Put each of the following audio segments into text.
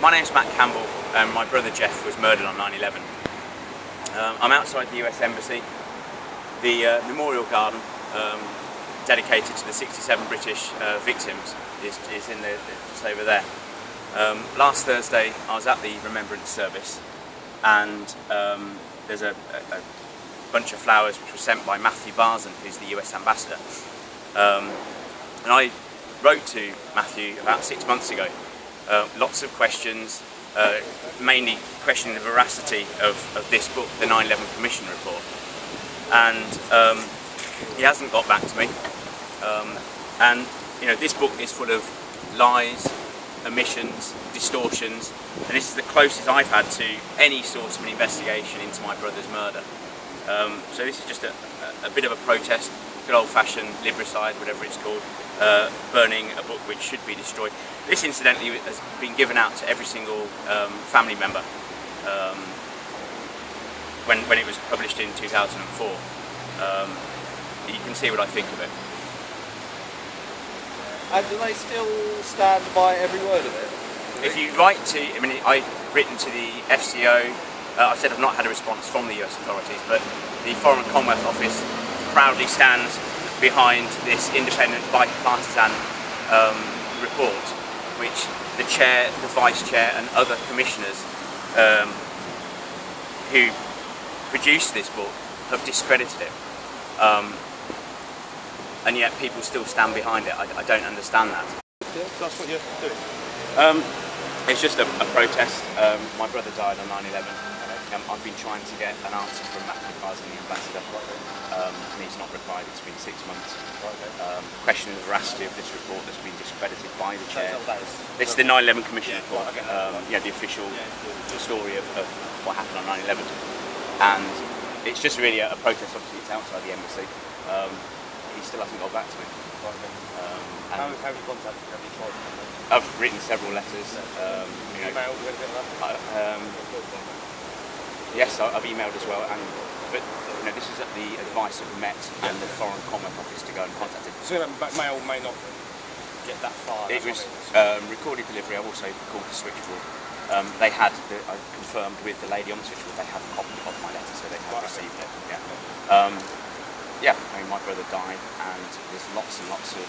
My name's Matt Campbell, and my brother Jeff was murdered on 9/11. I'm outside the US Embassy. The memorial garden dedicated to the 67 British victims is in there, just over there. Last Thursday I was at the remembrance service, and there's a bunch of flowers which were sent by Matthew Barson, who's the US ambassador. And I wrote to Matthew about 6 months ago. Lots of questions, mainly questioning the veracity of this book, the 9/11 Commission report. And he hasn't got back to me. And you know, this book is full of lies, omissions, distortions, and this is the closest I've had to any sort of an investigation into my brother's murder. So this is just a bit of a protest, good old-fashioned libericide, whatever it's called, burning a book which should be destroyed. This, incidentally, has been given out to every single family member when it was published in 2004. You can see what I think of it. And do they still stand by every word of it? If you write to, I mean, I've written to the FCO, I've said I've not had a response from the US authorities, but the Foreign and Commonwealth Office proudly stands behind this independent, bipartisan report, which the chair, the vice chair and other commissioners who produced this book have discredited it. And yet people still stand behind it. I don't understand that. That's what you're doing? It's just a protest. My brother died on 9/11. I've been trying to get an answer from Matthew Barson, the ambassador, and he's not replied. It's been 6 months. Questioning the veracity of this report that's been discredited by the chair. It's the 9/11 Commission report, yeah, the official story of what happened on 9/11. And it's just really a protest. Obviously, it's outside the embassy. He still hasn't got back to me. How have you contacted him? Have you tried? I've written several letters. Emailed, anything like that? Yes, I've emailed as well, but you know, this is at the advice of Met and the Foreign Commonwealth Office to go and contact him. So that may or may not get that far. It was recorded delivery. I've also called the switchboard. They had, I confirmed with the lady on the switchboard, they had a copy of my letter, so they had received it. Yeah. Yeah, I mean, my brother died, and there's lots and lots of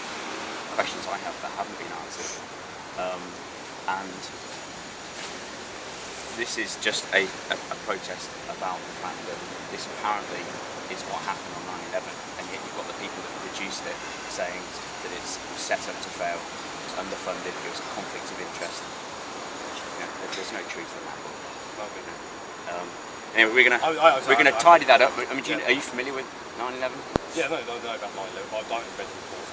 questions I have that haven't been answered. And this is just a protest about the fact that this apparently is what happened on 9/11, and yet you've got the people that produced it saying that it's set up to fail, it's underfunded, it was a conflict of interest. You know, there's no truth in that. Anyway, we're gonna tidy that up. I mean, are you familiar with 9/11? Yeah, no, I know about 9/11. I don't read the reports.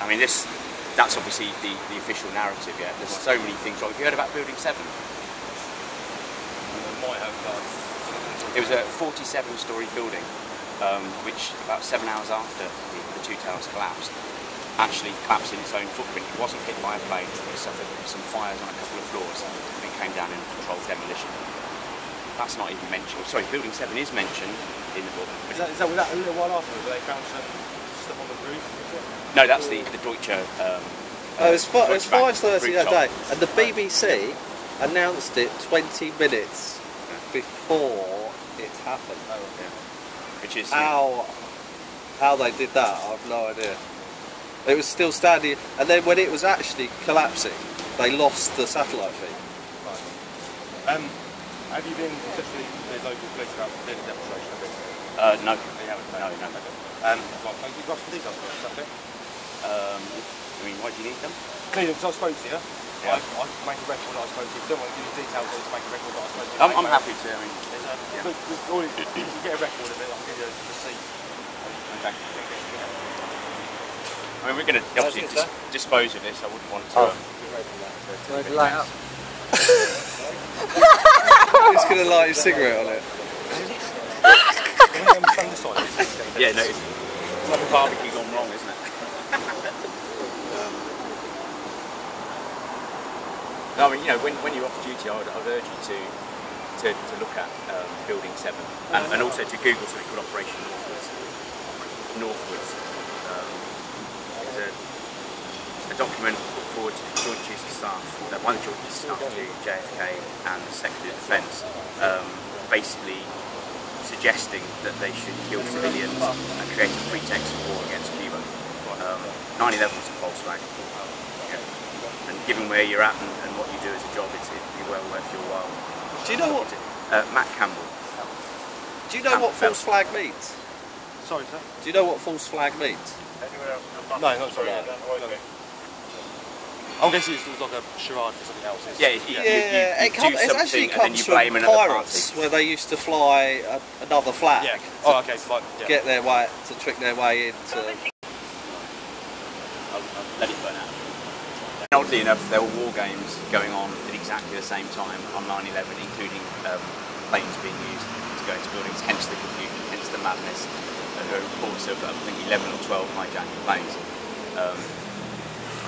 I mean, that's obviously the official narrative. Yeah, there's so many things wrong. Have you heard about Building 7? I might have done. It was a 47-storey building, which about 7 hours after the two towers collapsed, actually collapsed in its own footprint. It wasn't hit by a plane. It suffered some fires on a couple of floors, and it came down in controlled demolition. That's not even mentioned. Sorry, Building 7 is mentioned in the book. Is that was that a little while after that they found some stuff on the roof? No, that's the Deutsche. It was 5:30 that day, and the BBC announced it 20 minutes before it happened. Oh, yeah. Which is how they did that, I have no idea. It was still standing, and then when it was actually collapsing, they lost the satellite feed. Right. Have you been in touch with the local police about doing a demonstration of it? No. You haven't? No. Well, thank you guys for details for that, okay? I mean, why do you need them? Clearly, because I spoke to you, Yeah. I make a record that I spoke to you. Don't want to give you details, I just make a record that I spoke to you. I'm happy to. I mean, Look, if you get a record of it, I'll give you a receipt. okay. I mean, we're going to obviously dispose of this. I wouldn't want to. Light up. He's going to light his cigarette on it. Yeah, no, it's like a barbecue gone wrong, isn't it? No, I mean, you know, when you're off duty, I'd urge you to look at Building 7 and also to Google something called Operation Northwoods. There's a document forward to the Joint Chiefs of Staff, one of the Joint Chiefs of Staff to JFK and the Secretary of Defence, basically suggesting that they should kill civilians and create a pretext for war against Cuba. 9/11 was a false flag. And given where you're at and what you do as a job, it'd be well worth your while. Do you know what? Matt Campbell. Do you know what false flag means? Sorry, sir? Do you know what false flag means? No, not sorry. No. I'm guessing it was like a charade for something else. Yeah, It actually comes from pirates, where they used to fly another flag. Yeah. Oh, okay, fine. Yeah. Get their way to trick their way into. I'll let it burn out. And oddly enough, there were war games going on at exactly the same time on 9/11, including planes being used to go into buildings. Hence the confusion, hence the madness. There are reports of I think 11 or 12 hijacked planes. I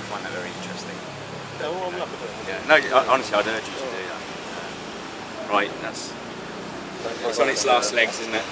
find that very interesting. No, I'm not going to. Yeah. No, honestly, I'd urge you to do that. Right, it's on its last legs, isn't it?